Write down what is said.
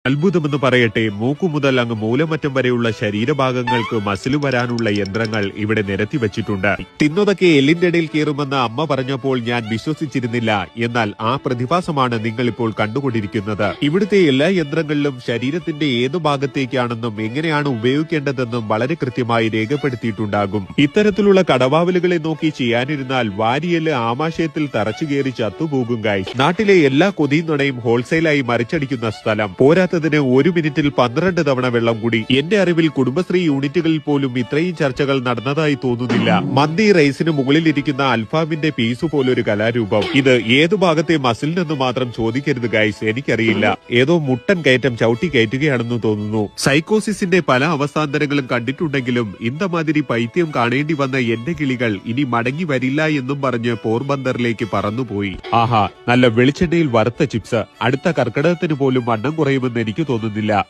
അത്ഭുതമെന്ന് പറയട്ടെ, മൂക്കു മുതൽ അങ്ങ് മൂലമറ്റം വരെയുള്ള ശരീരഭാഗങ്ങൾക്ക് മസിൽ വരാനുള്ള യന്ത്രങ്ങൾ ഇവിടെ നിരത്തി വച്ചിട്ടുണ്ട്. തിന്നതൊക്കെ എല്ലിന്റെ ഇടയിൽ കയറുമെന്ന് അമ്മ പറഞ്ഞപ്പോൾ ഞാൻ വിശ്വസിച്ചിരുന്നില്ല. എന്നാൽ ആ പ്രതിഭാസമാണ് നിങ്ങൾ ഇപ്പോൾ കണ്ടുകൊണ്ടിരിക്കുന്നത്. ഇവിടുത്തെ എല്ലാ യന്ത്രങ്ങളിലും ശരീരത്തിന്റെ ഏതു ഭാഗത്തേക്കാണെന്നും എങ്ങനെയാണ് ഉപയോഗിക്കേണ്ടതെന്നും വളരെ കൃത്യമായി രേഖപ്പെടുത്തിയിട്ടുണ്ടാകും. ഇത്തരത്തിലുള്ള കടവാവലുകളെ നോക്കി ചെയ്യാനിരുന്നാൽ വാരിയല് ആമാശയത്തിൽ തറച്ചു കയറി ചത്തുപോകും ഗൈസ്. നാട്ടിലെ എല്ലാ കൊതിയുന്നുടയും ഹോൾസെയിലായി മറിച്ചടിക്കുന്ന സ്ഥലം. പോരാത്തതിന് ഒരു മിനിറ്റിൽ 12 തവണ വെള്ളം കൂടി. എന്റെ അറിവിൽ കുടുംബശ്രീ യൂണിറ്റുകളിൽ പോലും ഇത്രയും ചർച്ചകൾ നടന്നതായി തോന്നുന്നില്ല. മന്തി റൈസിന് മുകളിലിരിക്കുന്ന അൽഫാമിന്റെ പീസ് പോലൊരു കലാരൂപം. ഇത് ഏതു ഭാഗത്തെ മസിലിനെന്ന് മാത്രം ചോദിക്കരുത് ഗൈസ്, എനിക്കറിയില്ല. ഏതോ മുട്ടൻ കയറ്റം ചവിട്ടി കയറ്റുകയാണെന്ന് തോന്നുന്നു. സൈക്കോസിസിന്റെ പല അവസ്ഥാന്തരങ്ങളും കണ്ടിട്ടുണ്ടെങ്കിലും ഇന്തമാതിരി പൈത്യം കാണേണ്ടി വന്ന എന്റെ കിളികൾ ഇനി മടങ്ങി വരില്ല എന്നും പറഞ്ഞ് പോർബന്ദറിലേക്ക് പറന്നുപോയി. ആഹാ, നല്ല വെളിച്ചെണ്ണയിൽ വറുത്ത ചിപ്സ്. അടുത്ത കർക്കിടകത്തിന് പോലും വണ്ണം കുറയുമെന്ന് എനിക്ക് തോന്നുന്നില്ല.